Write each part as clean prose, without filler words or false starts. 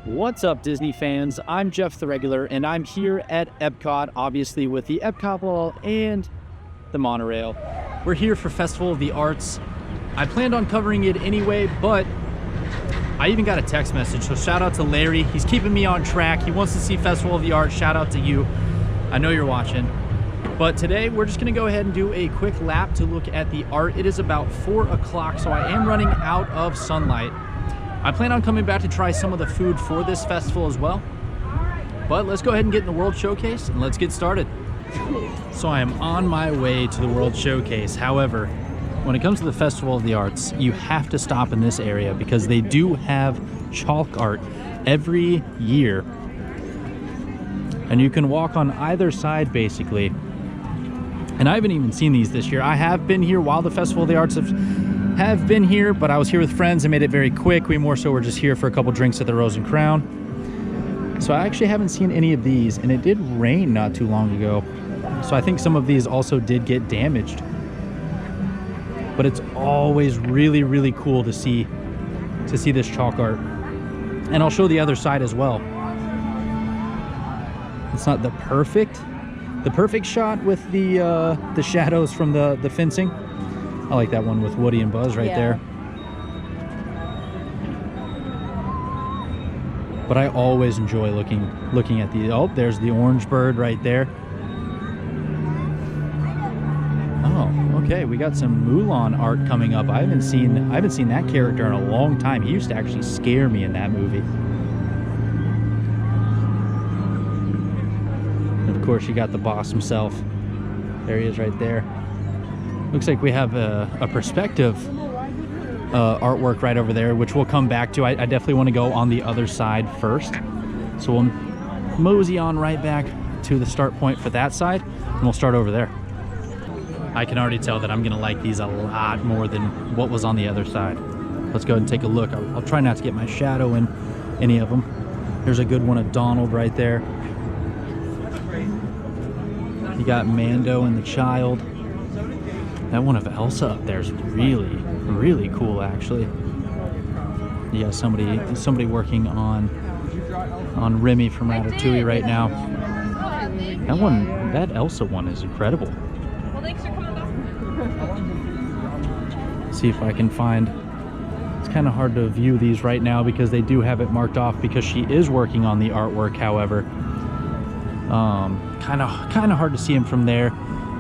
What's up, Disney fans? I'm Jeff the Regular, and I'm here at Epcot, obviously with the Epcot Ball and the monorail. We're here for Festival of the Arts. I planned on covering it anyway, but I even got a text message, so shout out to Larry. He's keeping me on track. He wants to see Festival of the Arts. Shout out to you. I know you're watching. But today, we're just gonna go ahead and do a quick lap to look at the art. It is about 4 o'clock, so I am running out of sunlight. I plan on coming back to try some of the food for this festival as well. But let's go ahead and get in the World Showcase and let's get started. So I am on my way to the World Showcase. However, when it comes to the Festival of the Arts, you have to stop in this area because they do have chalk art every year. And you can walk on either side basically. And I haven't even seen these this year. I have been here while the Festival of the Arts have been here, but I was here with friends and made it very quick. We more so were just here for a couple drinks at the Rose and Crown. So I actually haven't seen any of these, and it did rain not too long ago. So I think some of these also did get damaged. But it's always really, really cool to see this chalk art. And I'll show the other side as well. It's not the perfect shot with the shadows from the fencing. I like that one with Woody and Buzz right there. But I always enjoy looking at the, oh, there's the orange bird right there. Oh, okay, we got some Mulan art coming up. I haven't seen that character in a long time. He used to actually scare me in that movie. And of course, you got the boss himself. There he is right there. Looks like we have a perspective artwork right over there, which we'll come back to. I definitely want to go on the other side first. So we'll mosey on right back to the start point for that side, and we'll start over there. I can already tell that I'm going to like these a lot more than what was on the other side. Let's go ahead and take a look. I'll try not to get my shadow in any of them. There's a good one of Donald right there. You got Mando and the child. That one of Elsa up there is really, really cool, actually. Yeah, somebody working on Remy from Ratatouille right now. That Elsa one is incredible. Well, thanks for coming back. See if I can find. It's kind of hard to view these right now because they do have it marked off because she is working on the artwork. However, kind of hard to see him from there.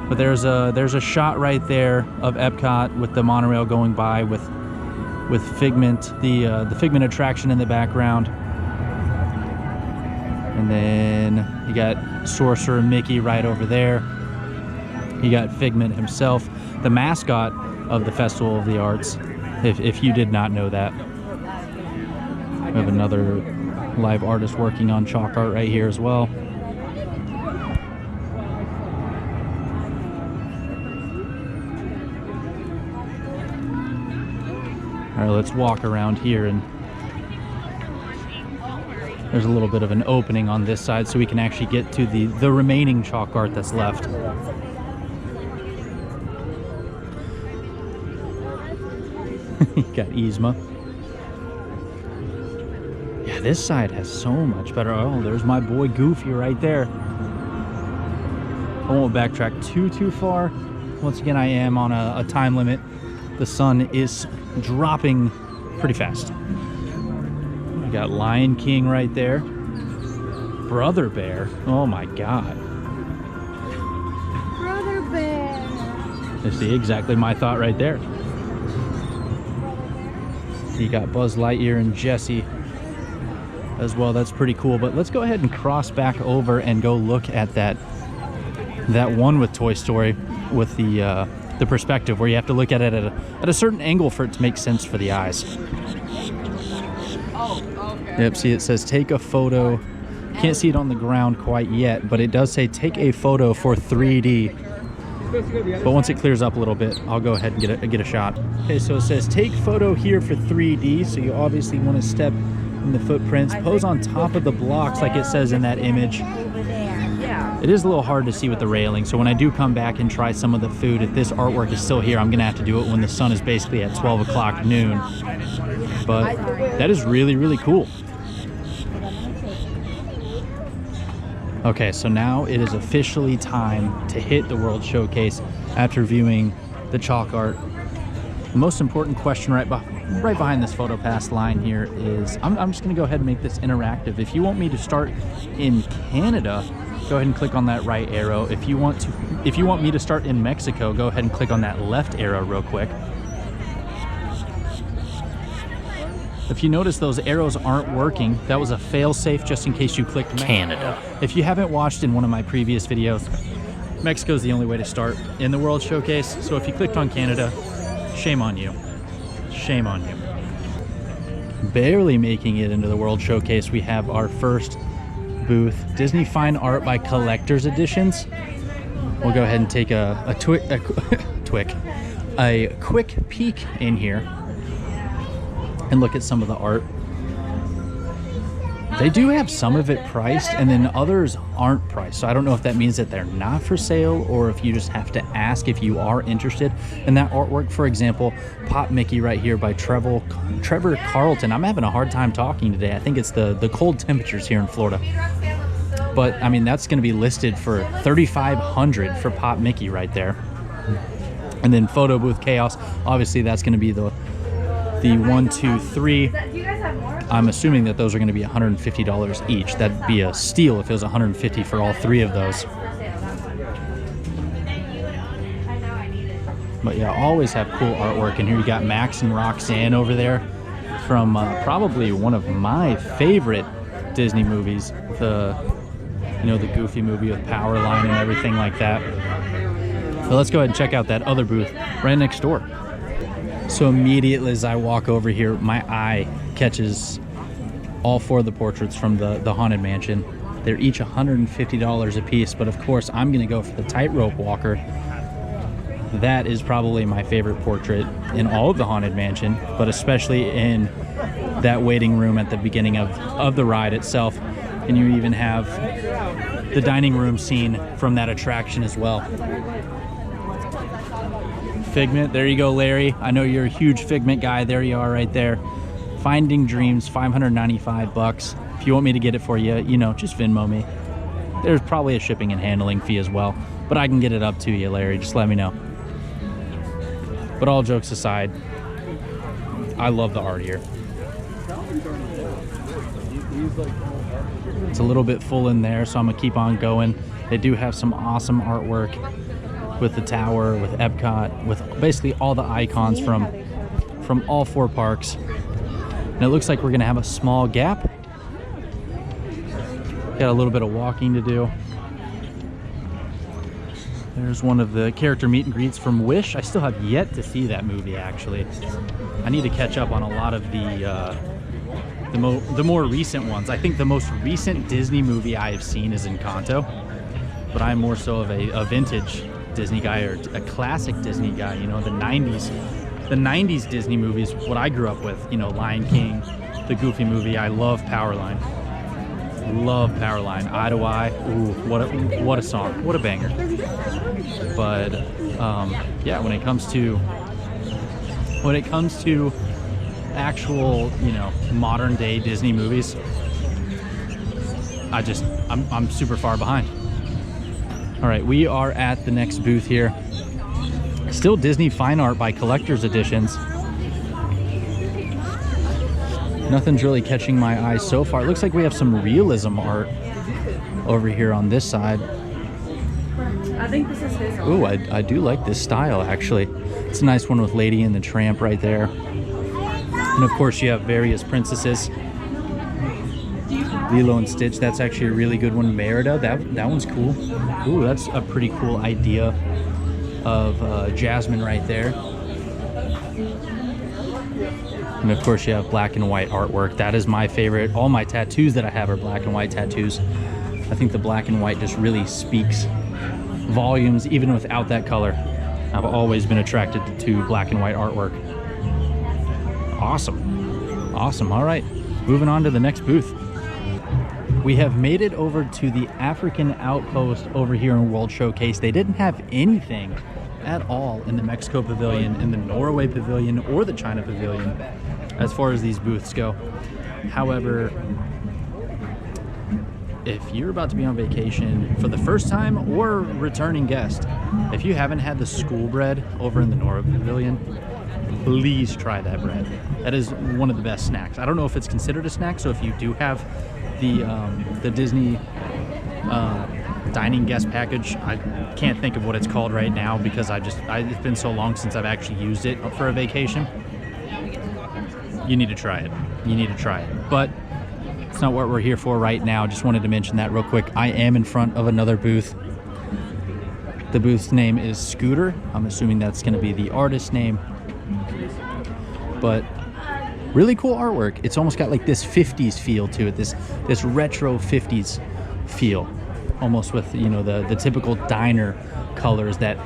But there's a shot right there of Epcot with the monorail going by with Figment, the Figment attraction in the background. And then you got Sorcerer Mickey right over there. You got Figment himself, the mascot of the Festival of the Arts, if you did not know that. We have another live artist working on chalk art right here as well. All right, let's walk around here, and there's a little bit of an opening on this side so we can actually get to the remaining chalk art that's left. You got Yzma. Yeah, this side has so much better. Oh, there's my boy Goofy right there. I won't backtrack too far. Once again, I am on a time limit. The sun is dropping pretty fast. We got Lion King right there. Brother Bear. Oh my God. Brother Bear. You see, exactly my thought right there. You got Buzz Lightyear and Jessie as well. That's pretty cool. But let's go ahead and cross back over and go look at that one with Toy Story with the perspective where you have to look at it at a certain angle for it to make sense for the eyes. Oh, okay. Yep, see it says take a photo. Can't see it on the ground quite yet, but it does say take a photo for 3D. But once it clears up a little bit, I'll go ahead and get a shot. Okay, so it says take photo here for 3D, so you obviously want to step in the footprints, pose on top of the blocks like it says in that image. It is a little hard to see with the railing, so when I do come back and try some of the food, if this artwork is still here, I'm gonna have to do it when the sun is basically at 12 o'clock noon. But that is really, really cool. Okay, so now it is officially time to hit the World Showcase after viewing the chalk art. The most important question right behind this photo pass line here is, I'm just gonna go ahead and make this interactive. If you want me to start in Canada, go ahead and click on that right arrow. If you want me to start in Mexico, go ahead and click on that left arrow real quick. If you notice those arrows aren't working, that was a fail-safe just in case you clicked Canada. If you haven't watched in one of my previous videos, Mexico is the only way to start in the World Showcase. So if you clicked on Canada, shame on you. Shame on you. Barely making it into the World Showcase, we have our first booth, Disney Fine Art by Collector's Editions. We'll go ahead and take a quick peek in here and look at some of the art. They do have some of it priced, and then others aren't priced. So I don't know if that means that they're not for sale, or if you just have to ask if you are interested in that artwork. For example, Pop Mickey right here by Trevor Carlton. I'm having a hard time talking today. I think it's the cold temperatures here in Florida. But I mean, that's gonna be listed for $3,500 for Pop Mickey right there. And then Photo Booth Chaos, obviously that's gonna be the 1, 2, 3. I'm assuming that those are going to be $150 each. That'd be a steal if it was $150 for all 3 of those. But yeah, always have cool artwork. And here you got Max and Roxanne over there from probably one of my favorite Disney movies, the Goofy movie with Powerline and everything like that. So let's go ahead and check out that other booth right next door. So immediately as I walk over here, my eye catches all 4 of the portraits from the Haunted Mansion. They're each $150 a piece, but of course I'm gonna go for the Tightrope Walker. That is probably my favorite portrait in all of the Haunted Mansion, but especially in that waiting room at the beginning of the ride itself. And you even have the dining room scene from that attraction as well. Figment, there you go, Larry. I know you're a huge Figment guy. There you are right there. Finding Dreams, $595. If you want me to get it for you, just Venmo me. There's probably a shipping and handling fee as well, but I can get it up to you, Larry. Just let me know. But all jokes aside, I love the art here. It's a little bit full in there, so I'm gonna keep on going. They do have some awesome artwork with the tower, with Epcot, with basically all the icons from all 4 parks. And it looks like we're gonna have a small gap. Got a little bit of walking to do. There's one of the character meet and greets from Wish. I still have yet to see that movie, actually. I need to catch up on a lot of the more recent ones. I think the most recent Disney movie I have seen is Encanto, but I'm more so of a vintage Disney guy, or a classic Disney guy, the 90s Disney movies, what I grew up with, Lion King, the Goofy movie. I love Powerline. Eye to Eye. Ooh, what a song, what a banger. But yeah, when it comes to actual, modern day Disney movies, I'm super far behind. All right, we are at the next booth here. Still Disney Fine Art by Collector's Editions. Nothing's really catching my eye so far. It looks like we have some realism art over here on this side. I think this is his. Ooh, I do like this style, actually. It's a nice one with Lady and the Tramp right there. And of course you have various princesses. Lilo and Stitch, that's actually a really good one. Merida, that one's cool. Ooh, that's a pretty cool idea of Jasmine right there. And of course you have black and white artwork. That is my favorite. All my tattoos that I have are black and white tattoos. I think the black and white just really speaks volumes even without that color. I've always been attracted to black and white artwork. Awesome. All right, moving on to the next booth. We have made it over to the African Outpost over here in World Showcase. They didn't have anything at all in the Mexico Pavilion, in the Norway Pavilion, or the China Pavilion as far as these booths go. However, if you're about to be on vacation for the first time or returning guest, if you haven't had the school bread over in the Nora Pavilion, please try that bread. That is one of the best snacks. I don't know if it's considered a snack, so if you do have the Disney dining guest package, I can't think of what it's called right now because it's been so long since I've actually used it for a vacation. You need to try it. You need to try it. But it's not what we're here for right now. Just wanted to mention that real quick. I am in front of another booth. The booth's name is Scooter. I'm assuming that's going to be the artist name. But really cool artwork. It's almost got like this 50s feel to it. This retro 50s feel. Almost with, you know, the typical diner colors, that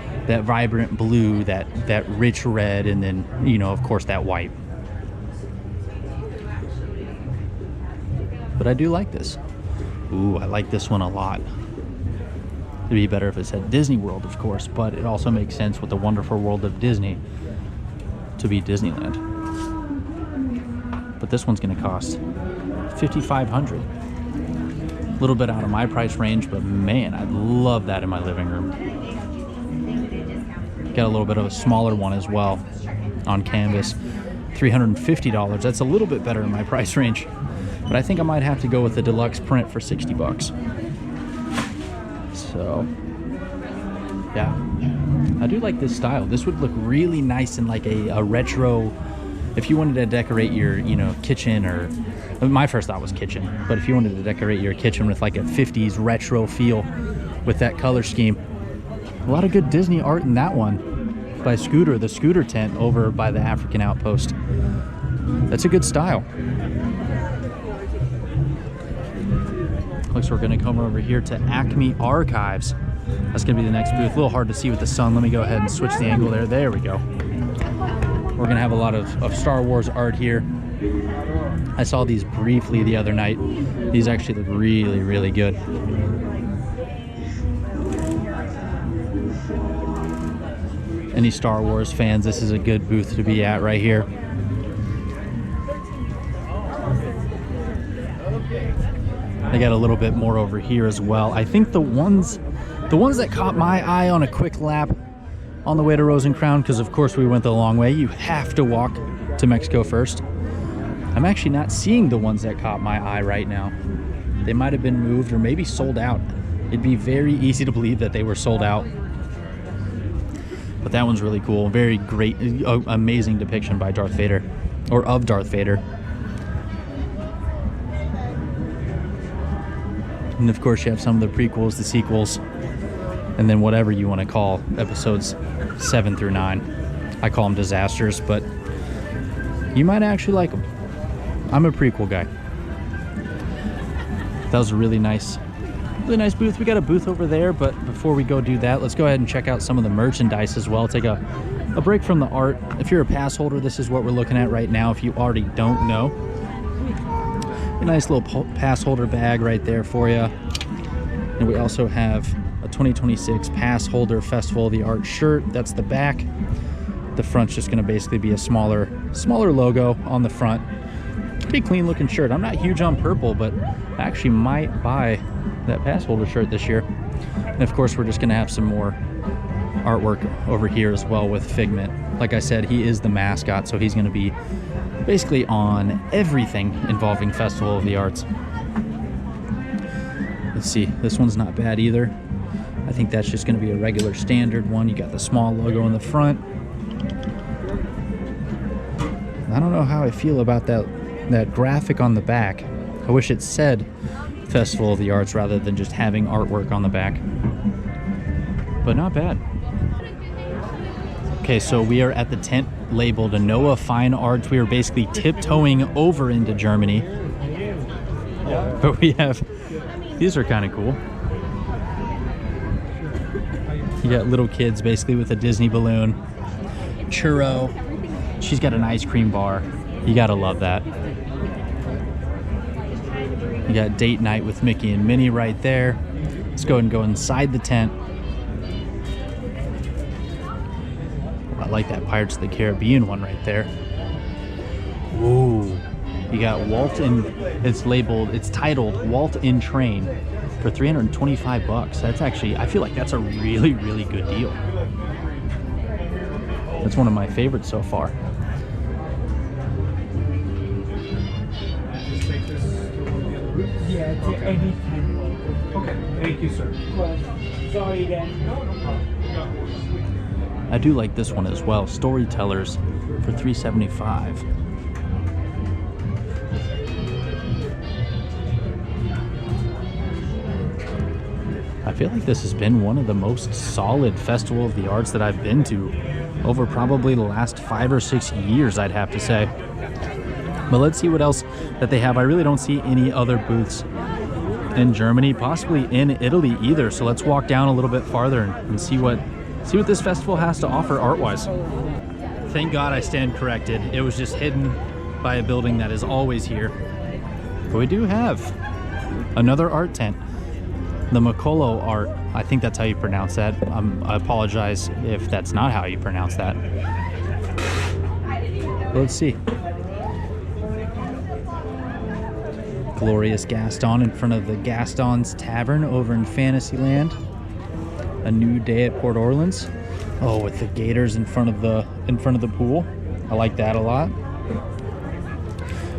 vibrant blue, that rich red, and then, you know, of course, that white. But I do like this. Ooh, I like this one a lot. It'd be better if it said Disney World, of course, but it also makes sense with the wonderful world of Disney to be Disneyland. But this one's gonna cost $5,500. A little bit out of my price range, but man, I'd love that in my living room. Got a little bit of a smaller one as well on canvas, $350. That's a little bit better in my price range. But I think I might have to go with the deluxe print for 60 bucks. So, yeah. I do like this style. This would look really nice in like a retro, if you wanted to decorate your, you know, kitchen, or my first thought was kitchen, but if you wanted to decorate your kitchen with like a 50s retro feel with that color scheme. A lot of good Disney art in that one by Scooter, the Scooter tent over by the African Outpost. That's a good style. Looks like we're gonna come over here to Acme Archives. That's gonna be the next booth. A little hard to see with the sun. Let me go ahead and switch the angle there. There we go. We're gonna have a lot of Star Wars art here. I saw these briefly the other night. These actually look really, really good. Any Star Wars fans, this is a good booth to be at right here. I got a little bit more over here as well. I think the ones that caught my eye on a quick lap on the way to Rose and Crown, because of course we went the long way, you have to walk to Mexico first. I'm actually not seeing the ones that caught my eye right now. They might have been moved or maybe sold out. It'd be very easy to believe that they were sold out. But that one's really cool. Very great, amazing depiction by Darth Vader, or of Darth Vader. And of course you have some of the prequels, the sequels, and then whatever you want to call episodes 7 through 9. I call them disasters, but you might actually like them. I'm a prequel guy. That was a really nice booth. We got a booth over there, but before we go do that, let's go ahead and check out some of the merchandise as well. Take a break from the art. If you're a pass holder, this is what we're looking at right now. If you already don't know, a nice little pass holder bag right there for you. And we also have a 2026 pass holder Festival of the Arts shirt. That's the back. The front's just going to basically be a smaller logo on the front. Pretty clean looking shirt. I'm not huge on purple, but I actually might buy that pass holder shirt this year. And of course we're just going to have some more artwork over here as well with Figment. Like I said, he is the mascot, so he's going to be basically on everything involving Festival of the Arts. Let's see, this one's not bad either. I think that's just going to be a regular standard one. You got the small logo in the front. I don't know how I feel about that graphic on the back. I wish it said Festival of the Arts rather than just having artwork on the back. But not bad. Okay, so we are at the tent labeled Noah Fine Arts. We are basically tiptoeing over into Germany. But we have, these are kind of cool. You got little kids basically with a Disney balloon. Churro. She's got an ice cream bar. You gotta love that. You got date night with Mickey and Minnie right there. Let's go ahead and go inside the tent. I like that Pirates of the Caribbean one right there. Ooh, You got Walt in, it's titled Walt in Train for 325 bucks. That's actually, I feel like that's a really, really good deal. That's one of my favorites so far. Yeah, anytime. Okay, thank you, sir. Sorry then. No problem. I do like this one as well, Storytellers for 375. I feel like this has been one of the most solid Festival of the Arts that I've been to over probably the last 5 or 6 years, I'd have to say. But let's see what else that they have. I really don't see any other booths in Germany, possibly in Italy either. So let's walk down a little bit farther and see what this festival has to offer art-wise. Thank God I stand corrected. It was just hidden by a building that is always here. But we do have another art tent. The Makolo art, I think that's how you pronounce that. I apologize if that's not how you pronounce that. Let's see. Glorious Gaston in front of the Gaston's Tavern over in Fantasyland. A new day at Port Orleans. Oh, with the gators in front of the pool. I like that a lot.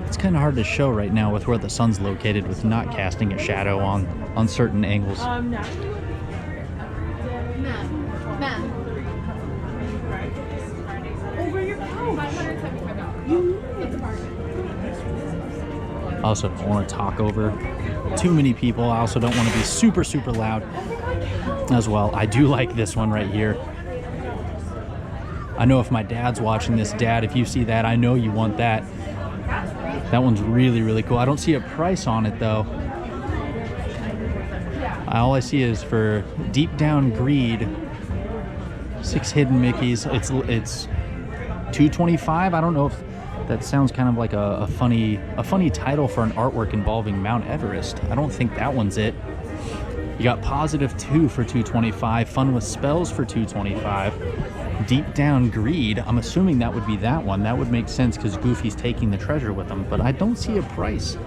It's kind of hard to show right now with where the sun's located, with not casting a shadow on certain angles. No. Over your phone. I also don't want to talk over too many people. I also don't want to be super, super loud as well. I do like this one right here. I know if my dad's watching this, Dad, if you see that, I know you want that. That one's really, really cool. I don't see a price on it though. All I see is for Deep Down Greed, 6 hidden Mickeys. It's $225. I don't know if that sounds kind of like a funny title for an artwork involving Mount Everest. I don't think that one's it. You got Positive 2 for $225, Fun with Spells for $225, Deep Down Greed. I'm assuming that would be that one. That would make sense because Goofy's taking the treasure with him, but I don't see a price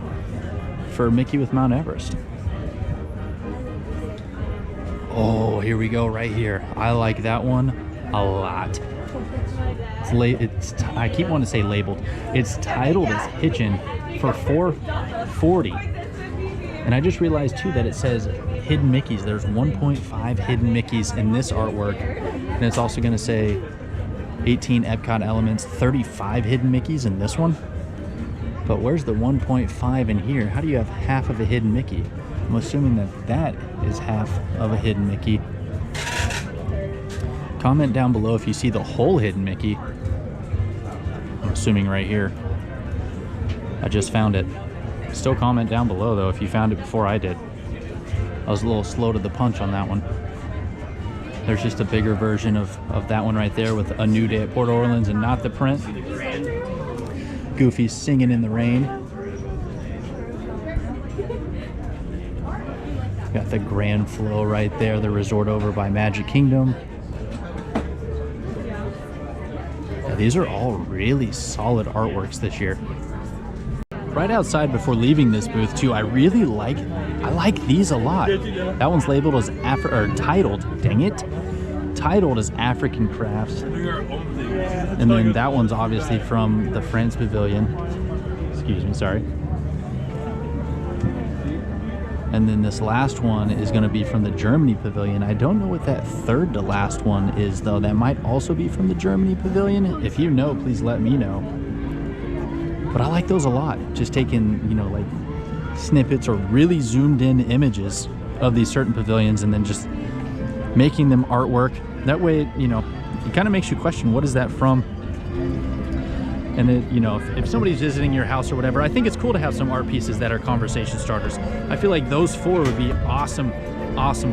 for Mickey with Mount Everest. Oh, here we go right here. I like that one a lot. I keep wanting to say labeled. It's titled as Hitchin' for $440. And I just realized too that it says hidden Mickeys. There's 1.5 hidden Mickeys in this artwork. And it's also going to say 18 Epcot elements, 35 hidden Mickeys in this one. But where's the 1.5 in here? How do you have half of a hidden Mickey? I'm assuming that that is half of a hidden Mickey. Comment down below if you see the whole hidden Mickey. I'm assuming right here. I just found it. Still comment down below though if you found it before I did. I was a little slow to the punch on that one. There's just a bigger version of that one right there with A New Day at Port Orleans and not the print. Goofy's Singing in the Rain. Got the Grand Flow right there, the resort over by Magic Kingdom. Yeah, these are all really solid artworks this year. Right outside before leaving this booth too, I like these a lot. That one's labeled as titled as African Crafts. And then that one's obviously from the France Pavilion. Excuse me, sorry. And then this last one is going to be from the Germany Pavilion. I don't know what that third to last one is though. That might also be from the Germany Pavilion. If you know, please let me know. But I like those a lot. Just taking, you know, like snippets or really zoomed in images of these certain pavilions and then just making them artwork. That way, you know, it kind of makes you question, what is that from? And then, you know, if somebody's visiting your house or whatever, I think it's cool to have some art pieces that are conversation starters. I feel like those 4 would be awesome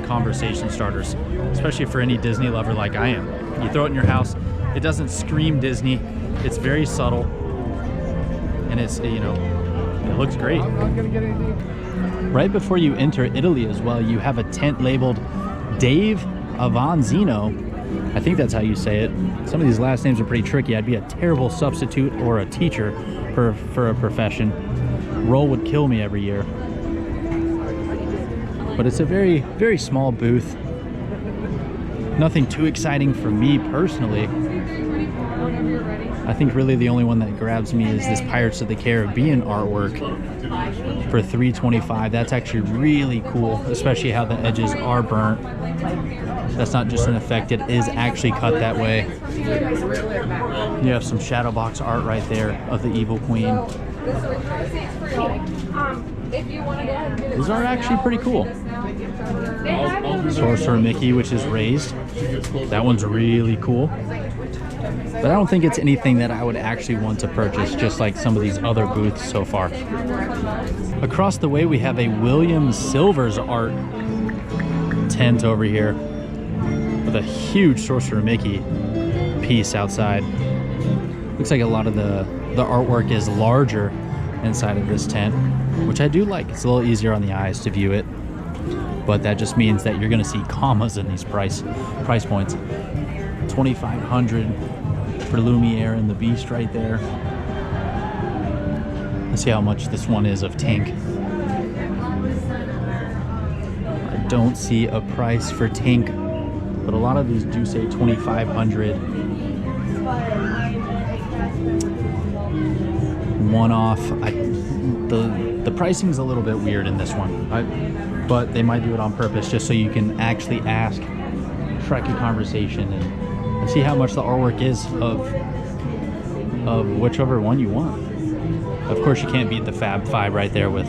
conversation starters, especially for any Disney lover like I am. You throw it in your house, it doesn't scream Disney, it's very subtle, and it's, you know, it looks great. I'm not gonna get anything. Right before you enter Italy as well, you have a tent labeled Dave Avanzino. I think that's how you say it. Some of these last names are pretty tricky. I'd be a terrible substitute or a teacher for a profession. Roll would kill me every year. But it's a very, very small booth. Nothing too exciting for me personally. I think really the only one that grabs me is this Pirates of the Caribbean artwork for $325. That's actually really cool, especially how the edges are burnt. That's not just an effect, it is actually cut that way. You have some shadow box art right there of the Evil Queen. These are actually pretty cool. Sorcerer Mickey, which is raised. That one's really cool. But I don't think it's anything that I would actually want to purchase, just like some of these other booths so far. Across the way, we have a William Silvers art tent over here with a huge Sorcerer Mickey piece outside. Looks like a lot of the artwork is larger inside of this tent, which I do like. It's a little easier on the eyes to view it, but that just means that you're going to see commas in these price points. $2,500 for Lumiere and the Beast right there. Let's see how much this one is of Tink. I don't see a price for Tink, but a lot of these do say $2,500. One off. The pricing's a little bit weird in this one, but they might do it on purpose just so you can actually ask, strike a conversation, and see how much the artwork is of whichever one you want. Of course, you can't beat the Fab Five right there with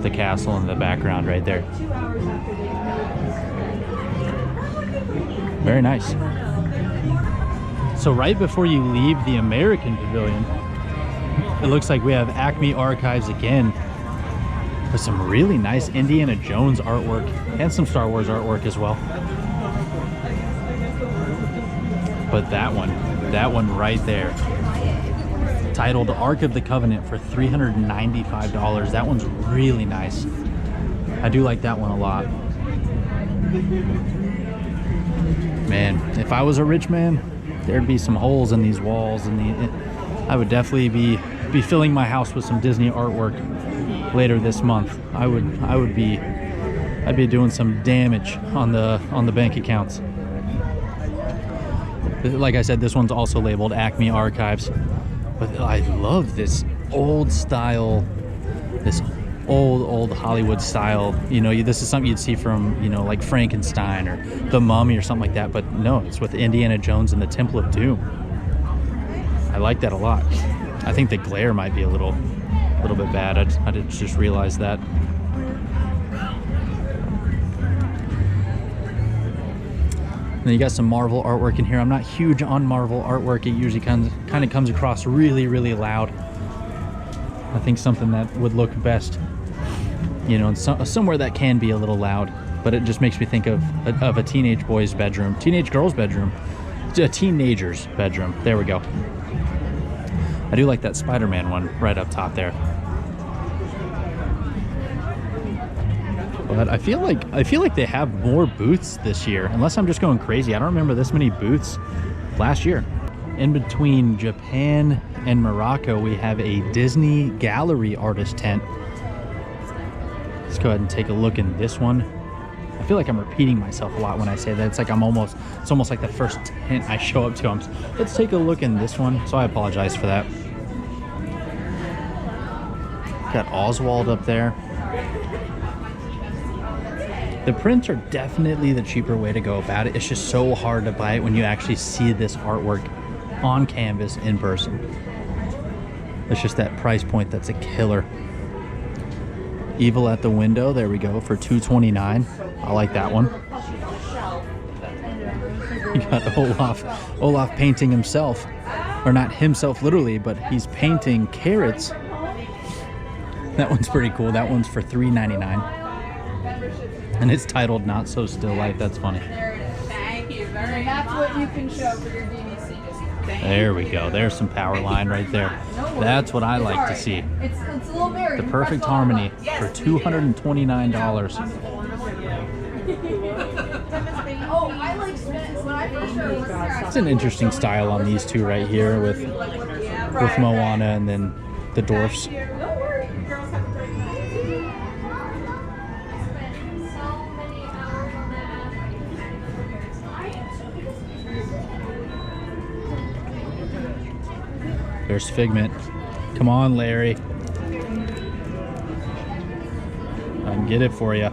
the castle in the background right there. Very nice. So right before you leave the American Pavilion, it looks like we have Acme Archives again with some really nice Indiana Jones artwork and some Star Wars artwork as well. But that one right there, titled Ark of the Covenant for $395. That one's really nice. I do like that one a lot. Man, if I was a rich man, there'd be some holes in these walls, and I would definitely be filling my house with some Disney artwork later this month. I'd be doing some damage on the bank accounts. Like I said, this one's also labeled Acme Archives, but I love this old style, this old Hollywood style. You know, this is something you'd see from, you know, like Frankenstein or The Mummy or something like that, but no, it's with Indiana Jones and the Temple of Doom. I like that a lot. I think the glare might be a little bit bad. I did just realize that. Then you got some Marvel artwork in here. I'm not huge on Marvel artwork. It usually kind of comes across really, really loud. I think something that would look best, you know, somewhere that can be a little loud, but it just makes me think of a teenage boy's bedroom, teenage girl's bedroom, a teenager's bedroom. There we go. I do like that Spider-Man one right up top there. But I feel like they have more booths this year, unless I'm just going crazy. I don't remember this many booths last year. In between Japan and Morocco, we have a Disney Gallery artist tent. Let's go ahead and take a look in this one. I feel like I'm repeating myself a lot when I say that. It's like it's almost like the first tent I show up to. Let's take a look in this one. So I apologize for that. Got Oswald up there. The prints are definitely the cheaper way to go about it. It's just so hard to buy it when you actually see this artwork on canvas in person. It's just that price point that's a killer. Evil at the Window, there we go, for $229. I like that one. You got Olaf painting himself, or not himself literally, but he's painting carrots. That one's pretty cool. That one's for $3.99. And it's titled Not So Still Life. That's funny. Thank you very much. That's what you can show for your DVC. There we go. There's some power line right there. That's what I like to see. It's a little very The perfect harmony for $229. Oh, I like Smiths. When I first started It's an interesting style on these two right here with with Moana and then the dwarfs. No worries. Girls have a great night. There's Figment. Come on, Larry. I can get it for you.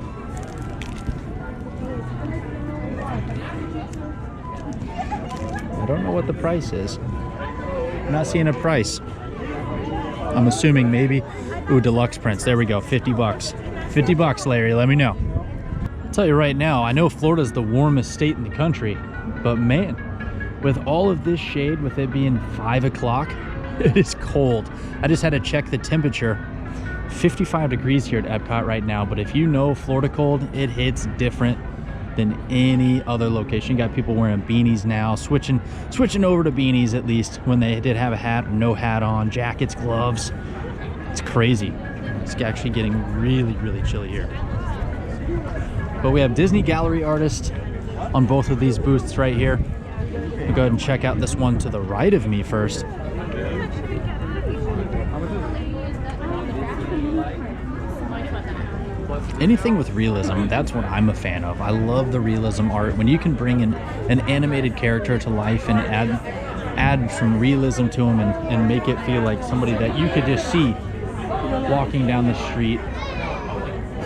I don't know what the price is. I'm not seeing a price. I'm assuming maybe, ooh, deluxe prints. There we go, 50 bucks. 50 bucks, Larry, let me know. I'll tell you right now, I know Florida's the warmest state in the country, but man, with all of this shade, with it being 5 o'clock, it is cold. I just had to check the temperature. 55 degrees here at Epcot right now, but if you know Florida cold, it hits different than any other location. You got people wearing beanies now, switching over to beanies at least when they did have a hat or no hat on, jackets, gloves. It's crazy. It's actually getting really, really chilly here. But we have Disney gallery artists on both of these booths right here. We'll go ahead and check out this one to the right of me first. Anything with realism, that's what I'm a fan of. I love the realism art. When you can bring an animated character to life and add some realism to him and make it feel like somebody that you could just see walking down the street,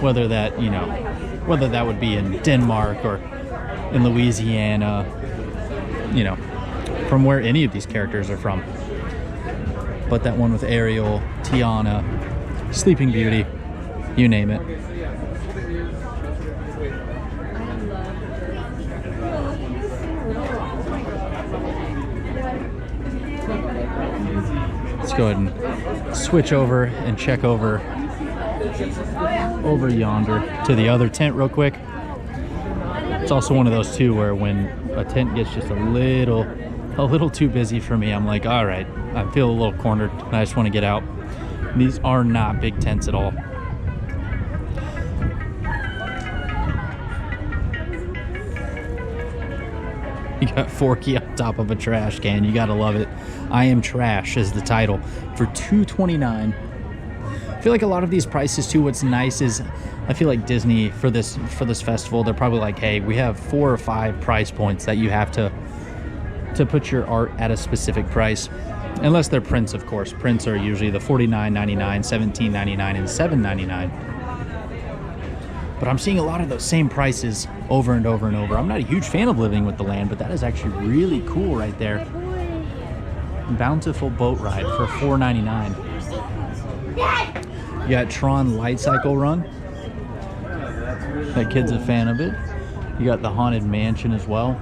whether that would be in Denmark or in Louisiana, you know, from where any of these characters are from. But that one with Ariel, Tiana, Sleeping Beauty, you name it. Let's go ahead and switch over and check over yonder to the other tent real quick. It's also one of those too where when a tent gets just a little too busy for me, I'm like, all right, I feel a little cornered and I just want to get out. These are not big tents at all. You got Forky on top of a trash can. You gotta love it. I Am Trash is the title for $2.29. I feel like a lot of these prices too, what's nice is I feel like Disney for this festival, they're probably like, hey, we have 4 or 5 price points that you have to put your art at a specific price. Unless they're prints, of course. Prints are usually the $49.99, $17.99, and $7.99. But I'm seeing a lot of those same prices over and over and over. I'm not a huge fan of Living with the Land, but that is actually really cool right there. Bountiful Boat Ride for $4.99. You got Tron Light Cycle Run. That kid's a fan of it. You got the Haunted Mansion as well.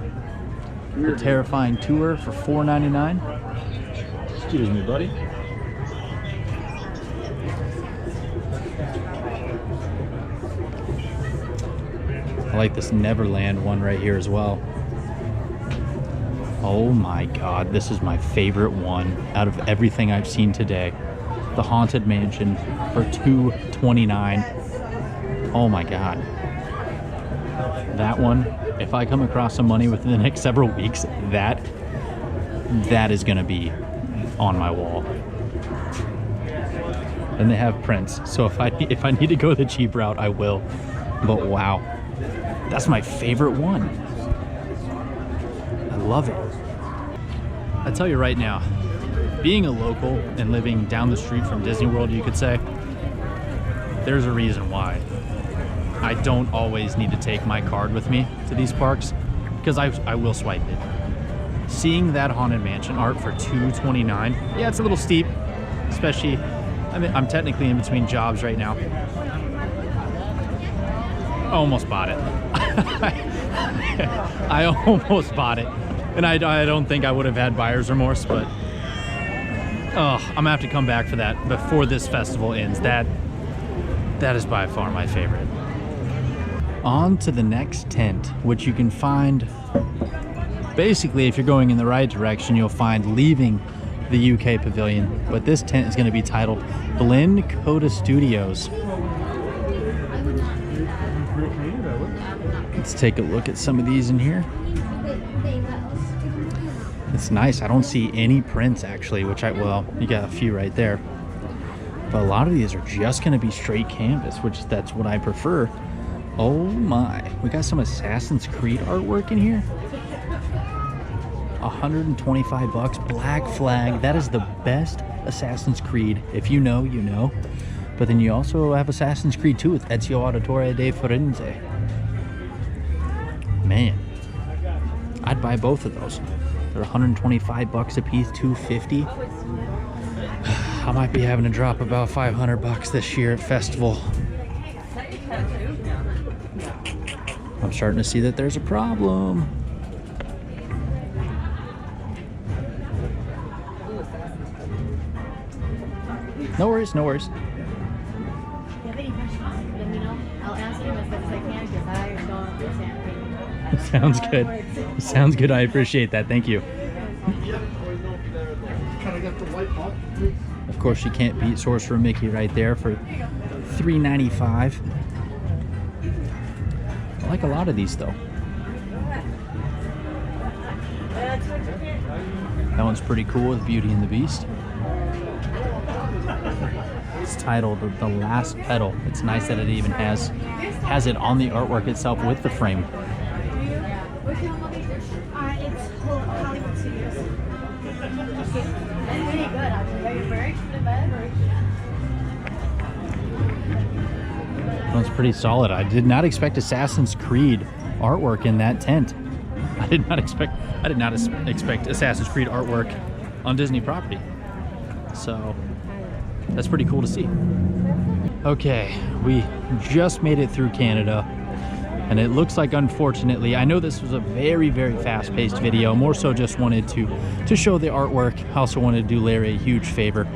The Terrifying Tour for $4.99. Excuse me, buddy. I like this Neverland one right here as well. Oh my God, this is my favorite one out of everything I've seen today. The Haunted Mansion for $2.29. Oh my God. That one, if I come across some money within the next several weeks, that is gonna be on my wall. And they have prints, so if I need to go the cheap route, I will. But wow. That's my favorite one. I love it. I tell you right now, being a local and living down the street from Disney World, you could say, there's a reason why I don't always need to take my card with me to these parks, because I will swipe it. Seeing that Haunted Mansion art for $2.29, yeah, it's a little steep, especially, I'm technically in between jobs right now. I almost bought it. I almost bought it. And I don't think I would have had buyer's remorse, but I'm gonna have to come back for that before this festival ends. That is by far my favorite. On to the next tent, which you can find, basically if you're going in the right direction, you'll find leaving the UK pavilion. But this tent is gonna be titled Blend Coda Studios. Let's take a look at some of these in here. It's nice. I don't see any prints actually, which well, you got a few right there. But a lot of these are just going to be straight canvas, which that's what I prefer. Oh my, we got some Assassin's Creed artwork in here. 125 bucks, Black Flag. That is the best Assassin's Creed. If you know, you know. But then you also have Assassin's Creed 2 with Ezio Auditore de Firenze. Man, I'd buy both of those. They're 125 bucks a piece, 250. I might be having to drop about 500 bucks this year at Festival. I'm starting to see that there's a problem. No worries, no worries. If you have any questions, let me know. I'll answer them as best as I can because I don't understand. Sounds good. Sounds good. I appreciate that. Thank you. Of course, you can't beat Sorcerer Mickey right there for $3.95. I like a lot of these though. That one's pretty cool with Beauty and the Beast. It's titled The Last Petal. It's nice that it even has it on the artwork itself with the frame. It's Hollywood Studios. It's really good, actually. Very That one's pretty solid. I did not expect Assassin's Creed artwork in that tent. I did not expect Assassin's Creed artwork on Disney property. So that's pretty cool to see. Okay, we just made it through Canada, and it looks like, unfortunately, I know this was a very, very fast-paced video. More so just wanted to show the artwork. I also wanted to do Larry a huge favor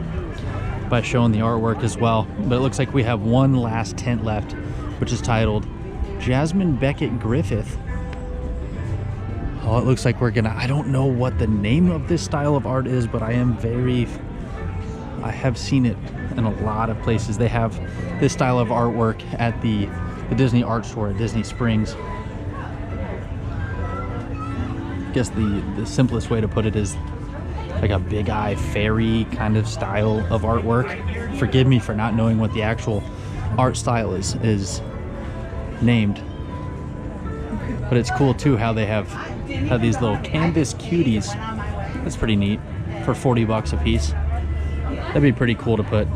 by showing the artwork as well. But it looks like we have one last tent left, which is titled Jasmine Beckett Griffith. Oh, it looks like we're gonna, I don't know what the name of this style of art is, but I have seen it in a lot of places. They have this style of artwork at the Disney art store at Disney Springs. I guess the simplest way to put it is like a big eye fairy kind of style of artwork. Forgive me for not knowing what the actual art style is named. But it's cool too how they have these little canvas cuties. That's pretty neat for 40 bucks a piece. That'd be pretty cool to put,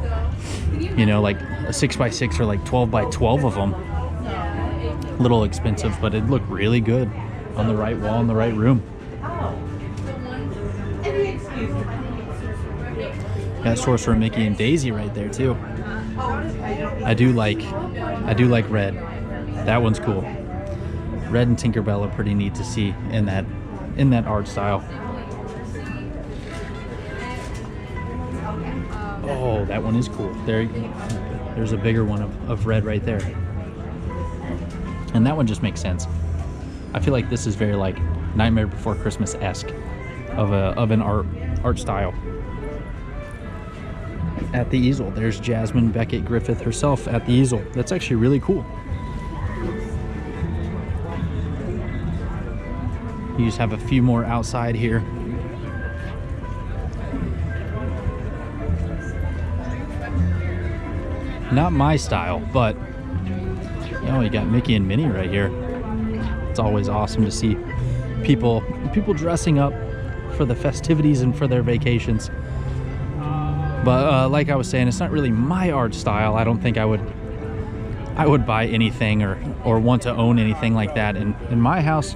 you know, like a 6x6 or like 12x12 of them. A little expensive, but it'd look really good on the right wall in the right room. Got Sorcerer Mickey and Daisy right there too. I do like red. That one's cool. Red and Tinkerbell are pretty neat to see in that art style. Oh, that one is cool. There's a bigger one of red right there. And that one just makes sense. I feel like this is very like Nightmare Before Christmas-esque of an art style. At the easel, there's Jasmine Beckett Griffith herself at the easel. That's actually really cool. You just have a few more outside here. Not my style, but you know, you got Mickey and Minnie right here. It's always awesome to see people dressing up for the festivities and for their vacations. But like I was saying, it's not really my art style. I don't think I would buy anything or want to own anything like that in my house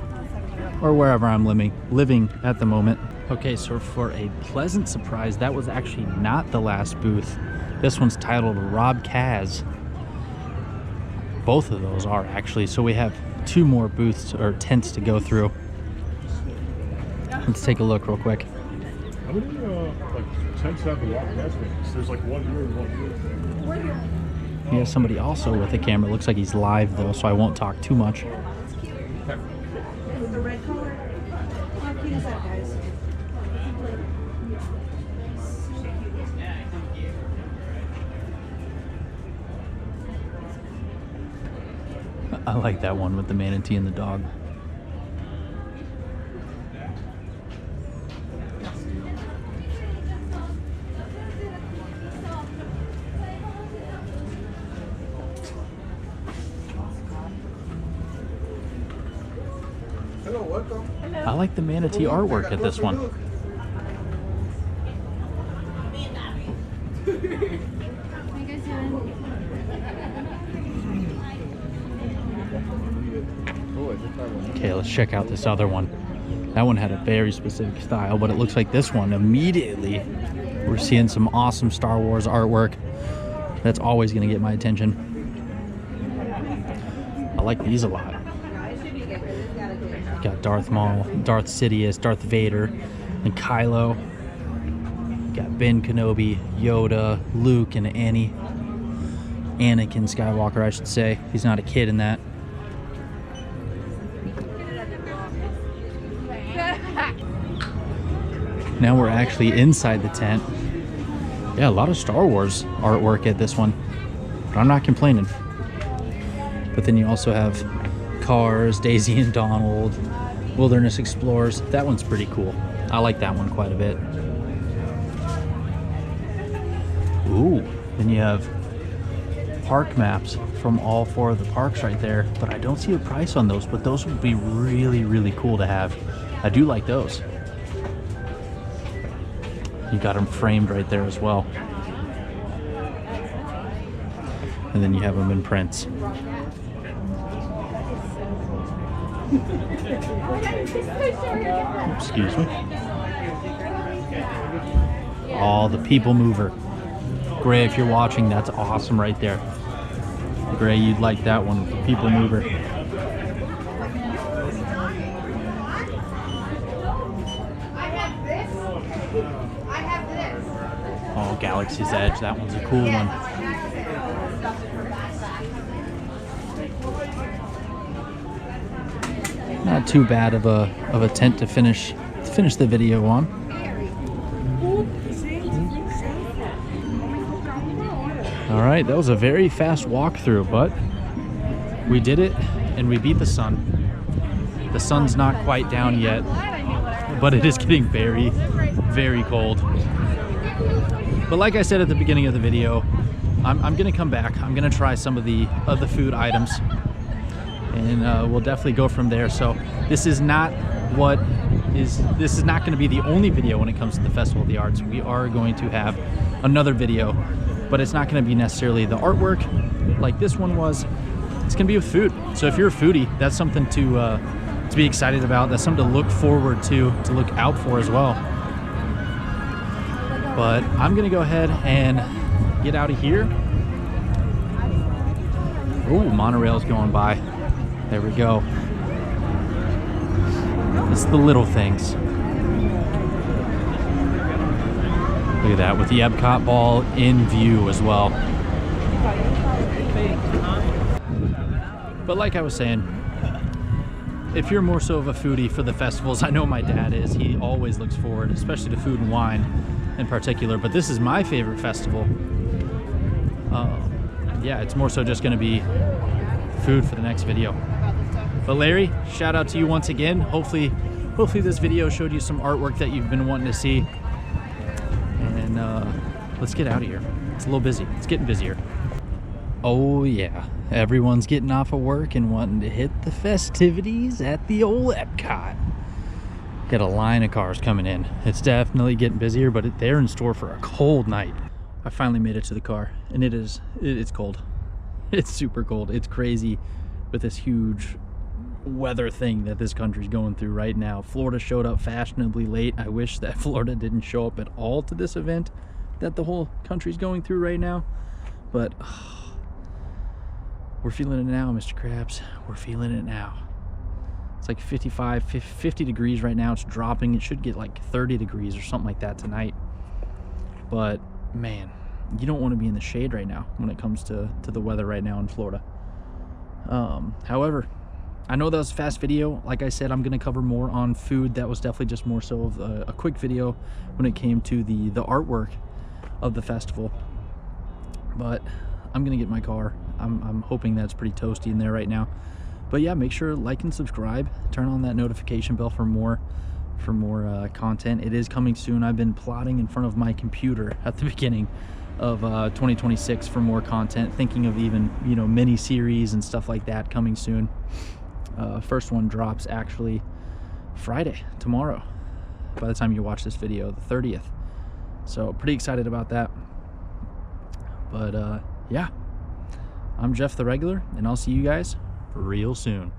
or wherever I'm living at the moment. Okay, so for a pleasant surprise, that was actually not the last booth. This one's titled Rob Kaz. Both of those are actually, so we have two more booths or tents to go through. Let's take a look real quick. How many like tents have the Rob Kaz things? There's like one here and one here. We have somebody also with a camera. Looks like he's live though, so I won't talk too much. The red color. How cute is that, guys? I like that one with the manatee and the dog. I like the manatee artwork at this one. Okay, let's check out this other one. That one had a very specific style, but it looks like this one immediately we're seeing some awesome Star Wars artwork. That's always going to get my attention. I like these a lot. Got Darth Maul, Darth Sidious, Darth Vader, and Kylo. Got Ben Kenobi, Yoda, Luke, and Anakin Skywalker, I should say. He's not a kid in that. Now we're actually inside the tent. Yeah, a lot of Star Wars artwork at this one, but I'm not complaining. But then you also have Cars, Daisy and Donald, Wilderness Explorers. That one's pretty cool. I like that one quite a bit. Ooh, then you have park maps from all 4 of the parks right there, but I don't see a price on those, but those would be really, really cool to have. I do like those. You got them framed right there as well. And then you have them in prints. Excuse me. Oh, the People Mover. Gray, if you're watching, that's awesome right there. Gray, you'd like that one, the People Mover. Oh, Galaxy's Edge, that one's a cool one. Not too bad of a tent to finish the video on. All right, that was a very fast walkthrough, but we did it and we beat the sun. The sun's not quite down yet, but it is getting very, very cold. But like I said at the beginning of the video, I'm gonna come back. I'm gonna try some of the food items, and we'll definitely go from there. So this is not going to be the only video when it comes to the Festival of the Arts. We are going to have another video, but it's not going to be necessarily the artwork like this one was. It's going to be with food. So if you're a foodie, that's something to be excited about. That's something to look forward to look out for as well. But I'm going to go ahead and get out of here. Ooh, monorail's going by. There we go. It's the little things. Look at that, with the Epcot ball in view as well. But like I was saying, if you're more so of a foodie for the festivals, I know my dad is. He always looks forward, especially to food and wine in particular. But this is my favorite festival. Yeah, it's more so just going to be food for the next video. But Larry, shout out to you once again. Hopefully this video showed you some artwork that you've been wanting to see. And let's get out of here. It's a little busy. It's getting busier. Oh yeah, everyone's getting off of work and wanting to hit the festivities at the old Epcot. Got a line of cars coming in. It's definitely getting busier, but they're in store for a cold night. I finally made it to the car, and it's cold. It's super cold. It's crazy with this huge weather thing that this country's going through right now. Florida showed up fashionably late. I wish that Florida didn't show up at all to this event that the whole country's going through right now. But we're feeling it now, Mr. Krabs. We're feeling it now. It's like 50 degrees right now. It's dropping. It should get like 30 degrees or something like that tonight. But man, you don't want to be in the shade right now when it comes to the weather right now in Florida. However, I know that was a fast video. Like I said, I'm going to cover more on food. That was definitely just more so of a quick video when it came to the artwork of the festival. But I'm going to get my car. I'm hoping that's pretty toasty in there right now. But yeah, make sure to like and subscribe. Turn on that notification bell for more content. It is coming soon. I've been plotting in front of my computer at the beginning of 2026 for more content, thinking of even, mini series and stuff like that coming soon. First one drops actually Friday, tomorrow, by the time you watch this video, the 30th. So pretty excited about that. But yeah, I'm Jeff the Regular, and I'll see you guys real soon.